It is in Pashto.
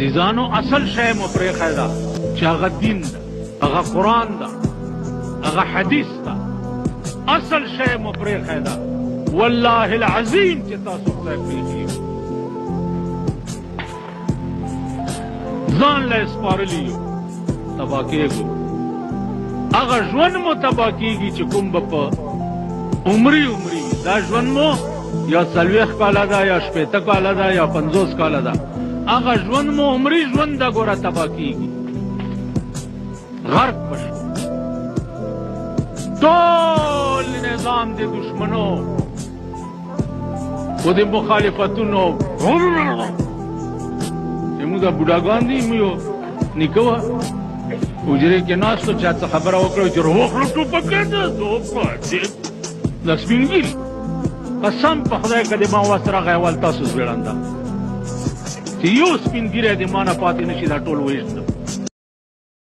عزیزانو اصل شی مو پرېښی ده چې هغه دین ده، هغه قرآن ده، هغه حدیث ده. اصل شی مو پرېښی ده، والله العظیم چې تاسو خدای پرېښي یو، ځان له یې سپارلي یو، تباه کېږو. هغه ژوند مو تباه کېږي چې کوم به په عمري وي. دا ژوند مو یا 40 کاله ده یا 80 کاله ده یا 50 کاله ده. هغه ژوند مو عمري ژوند ده، ګوره تباه کېږي، غرق به شو. ټول نظام د دشمنو خو د مخالفتونو زموږ د بوډاګان دي، یو نیکه وه حجرې کې ناست و، چا څه خبره وکړه چې روغ ټوپکې ده د سپین ږیري. قسم په خدای که د ما وس راغی اول تاسو زبېړنده چې یو سپین ږیری د ما نه پاتې نه شي، دا ټول ویښ ده.